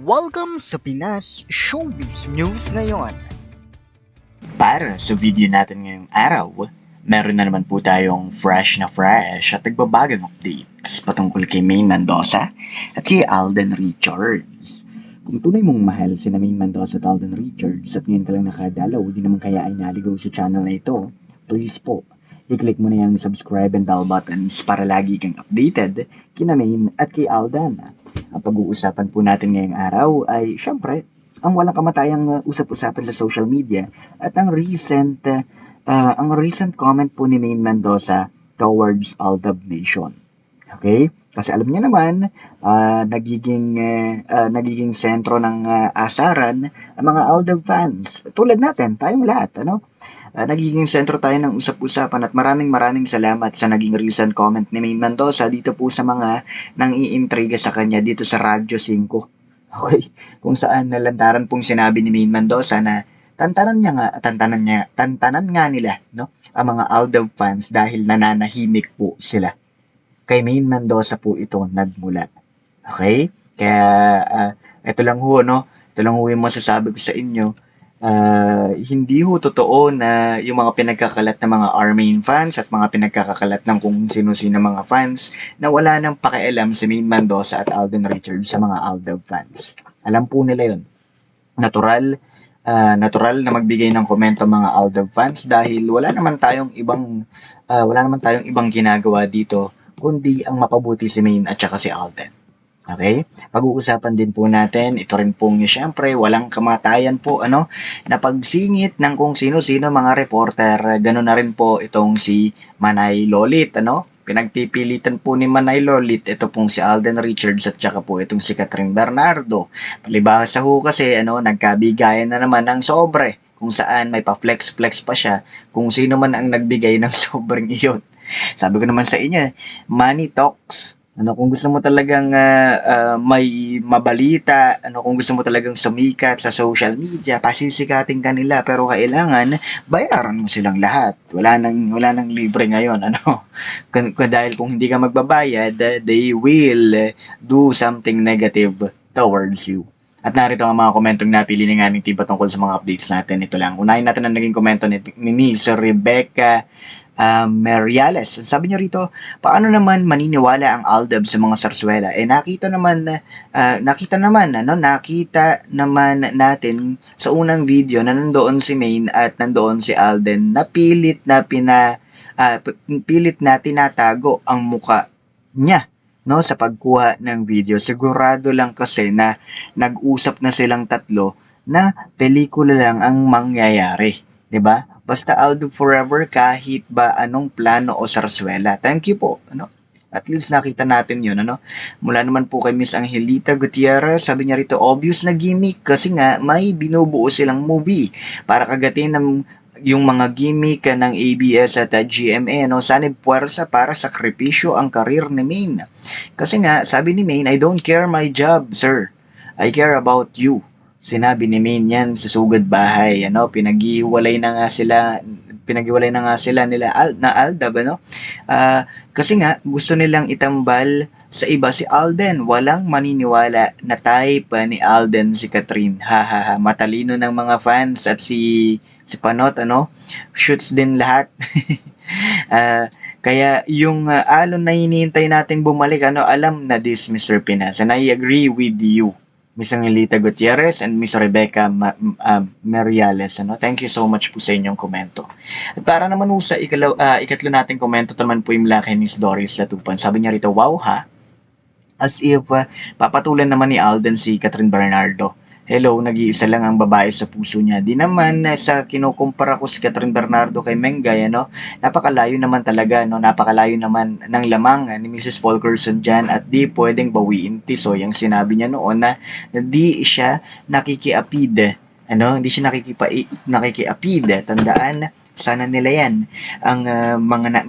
Welcome sa Pinas Showbiz News ngayon. Para sa video natin ngayong araw, meron na naman po tayong fresh at nagbabagang updates patungkol kay Maine Mendoza at kay Alden Richards. Kung tunay mong mahal si Maine Mendoza at Alden Richards at ngayon ka lang nakadalaw, di naman kaya ay naligaw sa channel na ito, please po, i-click mo na yung subscribe and bell buttons para lagi kang updated kina Maine at kay Alden. Ang pag-uusapan po natin ngayong araw ay syempre ang walang kamatayang usap-usapan sa social media at ang recent comment po ni Maine Mendoza towards Aldab Nation. Okay? Kasi alam niya naman, nagiging sentro ng asaran ang mga Aldab fans. Tulad natin, tayong lahat, ano? Nagiging sentro tayo ng usap-usapan at maraming salamat sa naging recent comment ni Maine Mendoza dito po sa mga nang iintriga sa kanya dito sa Radyo 5. Okay? Kung saan nalantaran pong sinabi ni Maine Mendoza na tantanan nga nila, no? Ang mga Aldab fans dahil nananahimik po sila. Kay Maine Mendoza po ito nagmula. Okay? Kaya ito lang ho, no? Ito lang ho yung masasabi ko sa inyo. Hindi ho totoo na yung mga pinagkakalat ng mga Armain fans at mga pinagkakalat ng kung sino-sino mga fans na wala nang pakialam si Maine Mendoza at Alden Richards sa mga Aldab fans. Alam po nila yun. Natural na magbigay ng komento mga Aldab fans dahil wala naman tayong ibang ginagawa dito kundi ang mapabuti si Maine at saka si Alden. Okay? Pag-uusapan din po natin, ito rin pong syempre, walang kamatayan po, na pagsingit ng kung sino-sino mga reporter. Ganoon na rin po itong si Manay Lolit, Pinagpipilitan po ni Manay Lolit, ito pong si Alden Richards at saka po itong si Catherine Bernardo. Palibhasa ho kasi, nagkabigayan na naman ng sobre, kung saan may pa-flex-flex pa siya, kung sino man ang nagbigay ng sobrang iyon. Sabi ko naman sa inyo, money talks. Kung gusto mo talagang may mabalita, kung gusto mo talagang sumikat sa social media, pasisikatin ka nila, pero kailangan bayaran mo silang lahat. Wala nang libre ngayon, dahil kung hindi ka magbabayad, they will do something negative towards you. At narito ang mga komentong napili ng aming team patungkol sa mga updates natin. Ito lang. Unahin natin ang naging komento ni Miss Rebecca Mariales. Sabi niya rito, paano naman maniniwala ang Aldab sa mga sarswela? Nakita naman natin sa unang video na nandoon si Maine at nandoon si Alden na pilit na tinatago ang muka niya sa pagkuha ng video. Sigurado lang kasi na nag-usap na silang tatlo na pelikula lang ang mangyayari, 'di ba? Basta Aldab forever kahit ba anong plano o sarswela. Thank you po, At least nakita natin 'yun, Mula naman po kay Miss Angelita Gutierrez, sabi niya rito, obvious na gimmick kasi nga may binubuo silang movie para kagatin ng yung mga gimmick ng ABS at GMA, sanib puwersa para sakripisyo ang karir ni Maine. Kasi nga, sabi ni Maine, I don't care my job, sir. I care about you. Sinabi ni Maine yan sa sugad bahay, pinag-iwalay na nga sila nila Aldab, kasi nga gusto nilang itambal sa iba si Alden. Walang maniniwala na type ni Alden si Catherine. Matalino ng mga fans at si Panot, shoots din lahat. Kaya yung alon na hinihintay nating bumalik, alam na this, Mr. Pinas. And I agree with you, Miss Angelita Gutierrez and Miss Rebecca Mariales. Thank you so much po sa inyong komento. At para naman sa ikatlo nating komento, ito naman po yung mula kay Miss Doris Latupan. Sabi niya rito, wow ha, as if papatulan naman ni Alden si Catherine Bernardo. Hello, nag-iisa lang ang babae sa puso niya. Di naman sa kinukumpara ko si Catherine Bernardo kay Mengay, napakalayo naman talaga, napakalayo naman ng lamang ni Mrs. Fulkerson dyan at di pwedeng bawiin Tisoy ang sinabi niya noon na di siya nakikiapid. Hindi siya nakikiapid. Tandaan, sana nila yan. Ang mga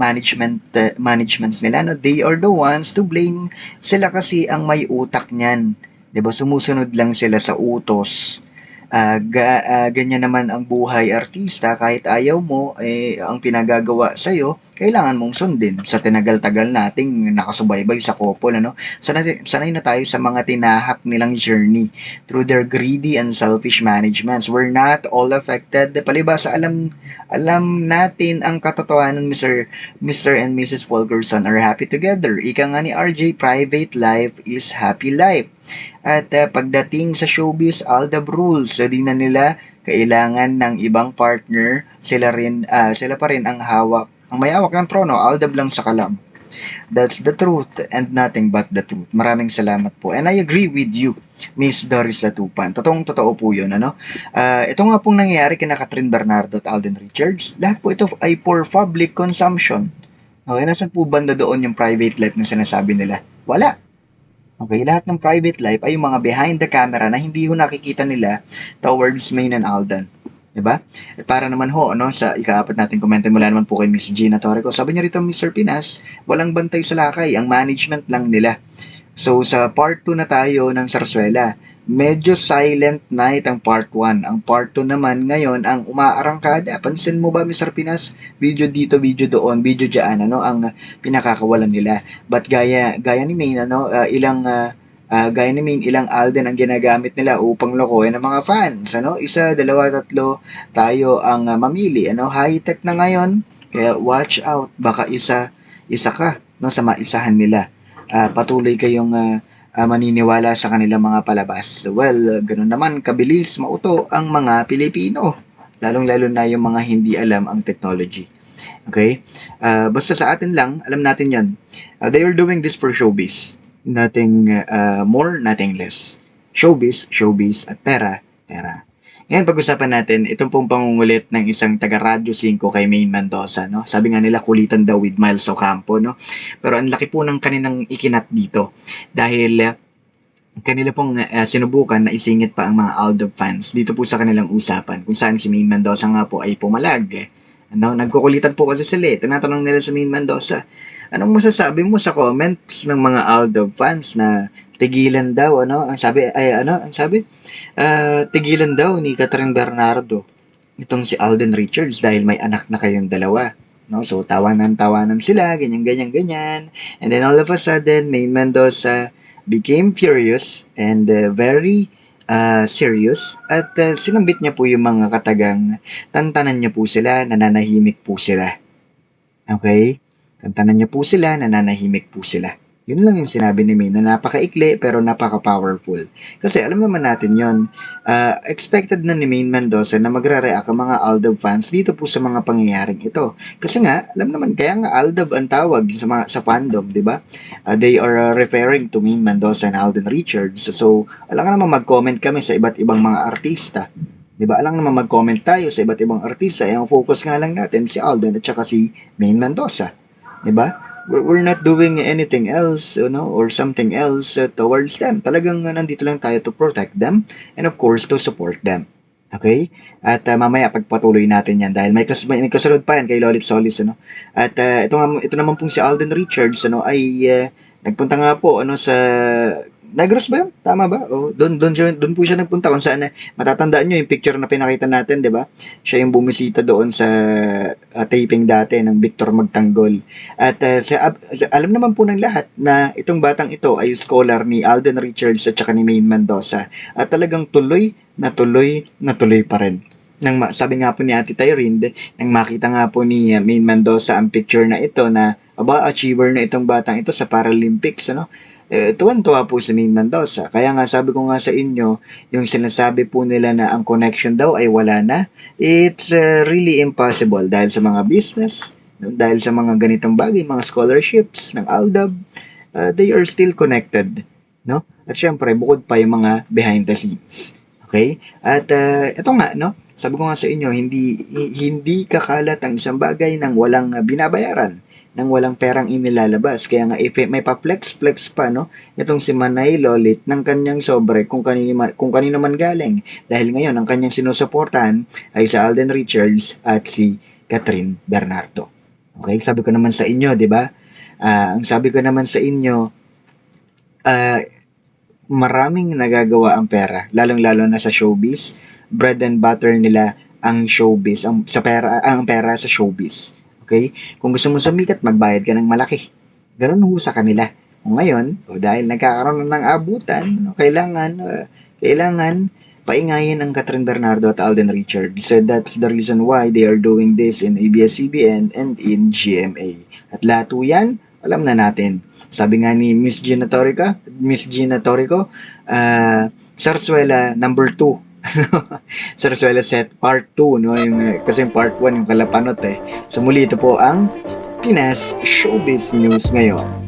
managements nila, they are the ones to blame. Sila kasi ang may utak niyan. 'Di ba? Sumusunod lang sila sa utos Ganyan naman ang buhay artista, kahit ayaw mo, ang pinagagawa sa'yo, kailangan mong sundin sa tinagal-tagal nating nakasubaybay sa couple, ano? Sanay na tayo sa mga tinahak nilang journey through their greedy and selfish managements. We're not all affected. Palibasa, alam natin ang katotohanan, Mr. and Mrs. Fulkerson are happy together. Ika nga ni RJ, private life is happy life. At pagdating sa showbiz, all the rules, so di na nila kailangan ng ibang partner, sila pa rin ang may hawak ng trono, aldab lang sa kalam. That's the truth and nothing but the truth. Maraming salamat po. And I agree with you, Miss Doris Latupan. Totoo po yun, ano? Ito nga pong nangyayari kina Catherine Bernardo at Alden Richards. Lahat po ito ay for public consumption. Okay, nasan po banda doon yung private life na sinasabi nila? Wala. Okay, lahat ng private life ay yung mga behind the camera na hindi ho nakikita nila towards Main and Alden. Diba? At para naman ho, ano, sa ikaapat natin komento mula naman po kay Miss Gina Torreco. Sabi niya rito, Mr. Pinas, walang bantay sa lakay, ang management lang nila. So, sa part 2 na tayo ng Sarsuela, medyo silent night ang part 1. Ang part 2 naman ngayon, ang umaarangkada. Pansin mo ba, Mr. Pinas? Video dito, video doon, video dyan, ano, ang pinakakawalan nila. But gaya ni Main, ano, ilang Alden ang ginagamit nila upang lokohin ng mga fans. Ano? Isa, dalawa, tatlo, tayo ang mamili. Ano? High-tech na ngayon, kaya watch out. Baka isa ka, no, sa maisahan nila. Patuloy kayong maniniwala sa kanilang mga palabas. Well, ganun naman, kabilis, mauto ang mga Pilipino. Lalong-lalo na yung mga hindi alam ang technology. Okay? Basta sa atin lang, alam natin yan. They are doing this for showbiz. Nothing more, nothing less. Showbiz, at pera. Ngayon, pag-usapan natin, itong pong pangungulit ng isang taga-Radyo 5 kay Main Mendoza, no? Sabi nga nila, kulitan daw with Miles Ocampo, no? Pero ang laki po ng kaninang ikinat dito. Dahil kanila pong sinubukan na isingit pa ang mga Aldab fans dito po sa kanilang usapan, kung saan si Main Mendoza nga po ay pumalag. Ano? Nagkukulitan po kasi sila. Tinatanong nila sa Main Mendoza, anong masasabi mo sa comments ng mga Aldab fans na tigilan daw, ano? Ang sabi, tigilan daw ni Catherine Bernardo itong si Alden Richards dahil may anak na kayong dalawa. No? So, tawanan sila, ganyan. And then all of a sudden, Main Mendoza became furious and very serious at sinambit niya po yung mga katagang tantanan niya po sila, nananahimik po sila. Okay? Tantanan niya po sila, nananahimik po sila. Yun lang yung sinabi ni May na napaka-ikli pero napaka-powerful. Kasi alam naman natin yon. Expected na ni Main Mendoza na magre-react ang mga Aldab fans dito po sa mga pangyayaring ito. Kasi nga, alam naman, kaya nga Aldab ang tawag sa fandom, di ba? They are referring to Main Mendoza and Alden Richards. So, alam nga naman mag-comment kami sa iba't ibang mga artista. Di ba? Alam naman mag-comment tayo sa iba't ibang artista. Ang focus nga lang natin si Alden at saka si Main Mendoza. Di ba? We're not doing anything else, or something else towards them. Talagang nandito lang tayo to protect them and of course to support them. Okay? At mamaya pagpatuloy natin yan dahil may kasunod pa yan kay Lolit Solis, At ito naman pong si Alden Richards, ay nagpunta nga po sa Negros ba yun? Tama ba? Doon po siya nagpunta kung saan matatandaan nyo yung picture na pinakita natin, di ba? Siya yung bumisita doon sa taping dati ng Victor Magtanggol. At alam naman po ng lahat na itong batang ito ay scholar ni Alden Richards at saka ni Main Mendoza. At talagang tuloy pa rin. Sabi nga po ni Ate Tyrinde, nang makita nga po ni Main Mendoza ang picture na ito na achiever na itong batang ito sa Paralympics, tuwan-tuwa po si Main Mendoza. Kaya nga sabi ko nga sa inyo, yung sinasabi po nila na ang connection daw ay wala na, it's really impossible dahil sa mga business, dahil sa mga ganitong bagay, mga scholarships ng Aldab, they are still connected. No? At syempre, bukod pa yung mga behind the scenes. Okay? At ito nga, sabi ko nga sa inyo, hindi kakalat ang isang bagay nang walang binabayaran, nang walang perang inilalabas. Kaya nga, if may pa-flex pa, itong si Manay Lolit ng kanyang sobre kung kanino man galing. Dahil ngayon, ang kanyang sinusuportahan ay si Alden Richards at si Catherine Bernardo. Okay? Sabi ko naman sa inyo, di ba? Ang sabi ko naman sa inyo, maraming nagagawa ang pera, lalong-lalo na sa showbiz. Bread and butter nila ang showbiz, ang pera sa showbiz. Okay? Kung gusto mo sumikat, magbayad ka ng malaki. Ganun ho sa kanila. O ngayon, dahil nagkakaroon na ng abutan, kailangan paingayin ang Catherine Bernardo at Alden Richards. So that's the reason why they are doing this in ABS-CBN and in GMA. At lahat po yan, alam na natin. Sabi nga ni Miss Gina Torico, Sarsuela number 2. Sarsuela set part 2, no? Kasi yung part 1 yung kalapanot eh. So muli ito po ang Pinas Showbiz News ngayon.